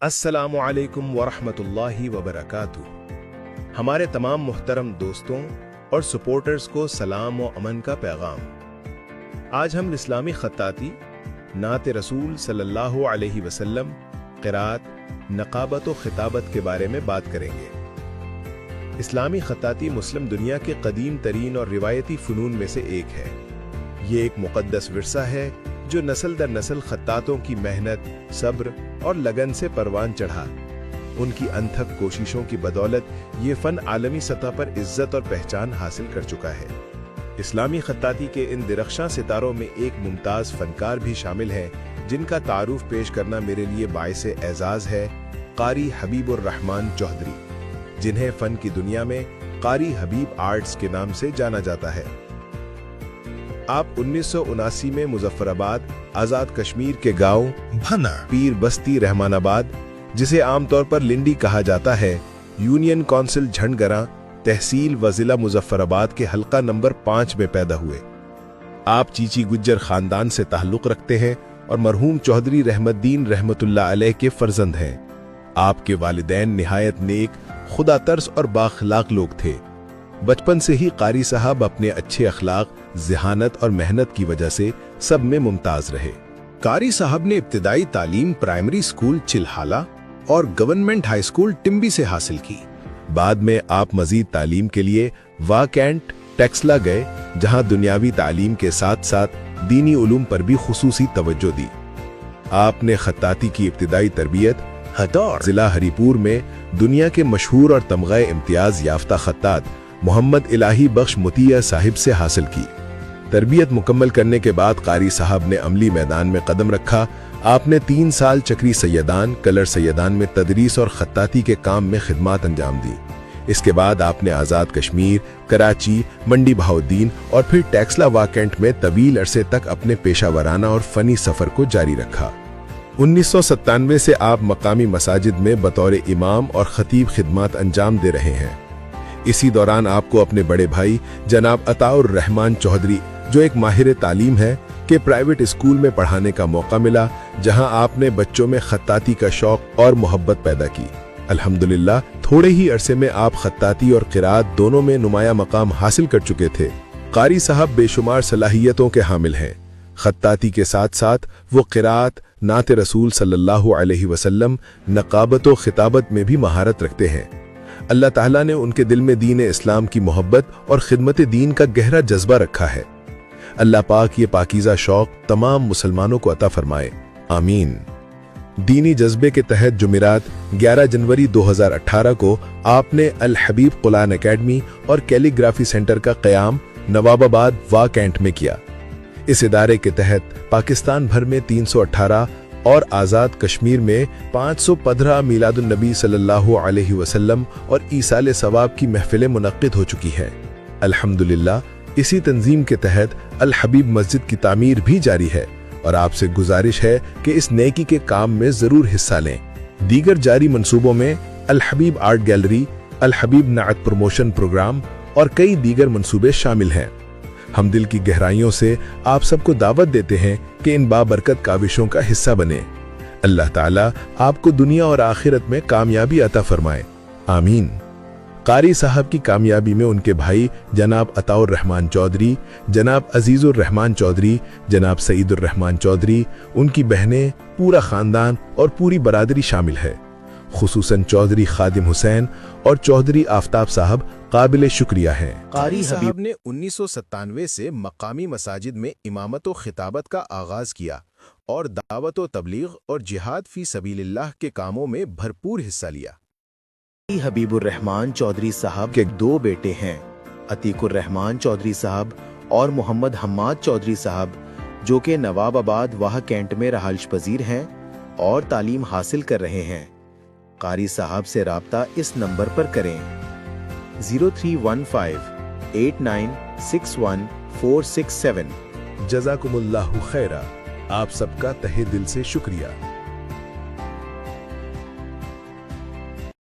السلام علیکم ورحمۃ وبرکاتہ۔ ہمارے تمام محترم دوستوں اور سپورٹرز کو سلام و امن کا پیغام۔ آج ہم اسلامی خطاطی، نعت رسول صلی اللہ علیہ وسلم، قرات، نقابت و خطابت کے بارے میں بات کریں گے۔ اسلامی خطاطی مسلم دنیا کے قدیم ترین اور روایتی فنون میں سے ایک ہے۔ یہ ایک مقدس ورثہ ہے جو نسل در نسل خطاطوں کی محنت، صبر اور لگن سے پروان چڑھا۔ ان کی انتھک کوششوں کی بدولت یہ فن عالمی سطح پر عزت اور پہچان حاصل کر چکا ہے۔ اسلامی خطاطی کے ان درخشاں ستاروں میں ایک ممتاز فنکار بھی شامل ہیں جن کا تعارف پیش کرنا میرے لیے باعث اعزاز ہے۔ قاری حبیب الرحمن چودھری، جنہیں فن کی دنیا میں قاری حبیب آرٹس کے نام سے جانا جاتا ہے۔ آپ 1979 میں مظفر آباد، آزاد کشمیر کے گاؤں بھنا پیر بستی رحمان آباد، جسے عام طور پر لنڈی کہا جاتا ہے، یونین کونسل جھنڈگراں، تحصیل و ضلع مظفر آباد کے حلقہ نمبر 5 میں پیدا ہوئے۔ آپ چیچی گجر خاندان سے تعلق رکھتے ہیں اور مرحوم چودھری رحمت الدین رحمت اللہ علیہ کے فرزند ہیں۔ آپ کے والدین نہایت نیک، خدا ترس اور بااخلاق لوگ تھے۔ بچپن سے ہی قاری صاحب اپنے اچھے اخلاق، ذہانت اور محنت کی وجہ سے سب میں ممتاز رہے۔ قاری صاحب نے ابتدائی تعلیم پرائمری اسکول چلحالہ اور گورنمنٹ ہائی اسکول ٹمبی سے حاصل کی۔ بعد میں آپ مزید تعلیم کے لیے واکینٹ ٹیکسلا گئے، جہاں دنیاوی تعلیم کے ساتھ ساتھ دینی علوم پر بھی خصوصی توجہ دی۔ آپ نے خطاطی کی ابتدائی تربیت ہدور ضلع ہری پور میں دنیا کے مشہور اور تمغہ امتیاز یافتہ خطاط محمد الہی بخش مطیع صاحب سے حاصل کی۔ تربیت مکمل کرنے کے بعد قاری صاحب نے عملی میدان میں قدم رکھا۔ آپ نے 3 سال چکری سیدان، کلر سیدان میں تدریس اور خطاطی کے کام میں خدمات انجام دی۔ اس کے بعد آپ نے آزاد کشمیر، کراچی، منڈی بہاؤالدین اور پھر ٹیکسلا واکینٹ میں طویل عرصے تک اپنے پیشہ ورانہ اور فنی سفر کو جاری رکھا۔ 1997 سے آپ مقامی مساجد میں بطور امام اور خطیب خدمات انجام دے رہے ہیں۔ اسی دوران آپ کو اپنے بڑے بھائی جناب عطاء الرحمن چودھری، جو ایک ماہر تعلیم ہے، کے پرائیویٹ اسکول میں پڑھانے کا موقع ملا، جہاں آپ نے بچوں میں خطاطی کا شوق اور محبت پیدا کی۔ الحمدللہ تھوڑے ہی عرصے میں آپ خطاطی اور قرات دونوں میں نمایاں مقام حاصل کر چکے تھے۔ قاری صاحب بے شمار صلاحیتوں کے حامل ہیں۔ خطاطی کے ساتھ ساتھ وہ قرات، نعت رسول صلی اللہ علیہ وسلم، نقابت و خطابت میں بھی مہارت رکھتے ہیں۔ اللہ تعالیٰ نے ان کے دل میں دین اسلام کی محبت اور خدمت دین کا گہرا جذبہ رکھا ہے۔ اللہ پاک یہ پاکیزہ شوق تمام مسلمانوں کو عطا فرمائے، آمین۔ دینی جذبے کے تحت جمعرات 11 جنوری 2018 کو آپ نے الحبیب قرآن اکیڈمی اور کیلی گرافی سینٹر کا قیام نواب آباد واکینٹ میں کیا۔ اس ادارے کے تحت پاکستان بھر میں 318 اور آزاد کشمیر میں 515 میلاد النبی صلی اللہ علیہ وسلم اور ایصال ثواب کی محفلیں منعقد ہو چکی ہیں۔ الحمدللہ اسی تنظیم کے تحت الحبیب مسجد کی تعمیر بھی جاری ہے، اور آپ سے گزارش ہے کہ اس نیکی کے کام میں ضرور حصہ لیں۔ دیگر جاری منصوبوں میں الحبیب آرٹ گیلری، الحبیب نعت پروموشن پروگرام اور کئی دیگر منصوبے شامل ہیں۔ ہم دل کی گہرائیوں سے آپ سب کو دعوت دیتے ہیں کہ ان بابرکت کاوشوں کا حصہ بنیں۔ اللہ تعالیٰ آپ کو دنیا اور آخرت میں کامیابی عطا فرمائے، آمین۔ قاری صاحب کی کامیابی میں ان کے بھائی جناب عطاء الرحمن چودھری، جناب عزیز الرحمن چودھری، جناب سعید الرحمن چودھری، ان کی بہنیں، پورا خاندان اور پوری برادری شامل ہے۔ خصوصاً چودھری خادم حسین اور چودھری آفتاب صاحب قابل شکریہ ہیں۔ قاری صاحب نے 1997 سے مقامی مساجد میں امامت و خطابت کا آغاز کیا اور دعوت و تبلیغ اور جہاد فی سبیل اللہ کے کاموں میں بھرپور حصہ لیا۔ حبیب الرحمن چودھری صاحب کے 2 بیٹے ہیں، عتیق الرحمن چودھری صاحب اور محمد حماد چودھری صاحب، جو کہ نواب آباد واہ کینٹ میں رہائش پذیر ہیں اور تعلیم حاصل کر رہے ہیں۔ قاری صاحب سے رابطہ اس نمبر پر کریں 0315 8961 467۔ جزاکم اللہ خیرہ، آپ سب کا تہہ دل سے شکریہ۔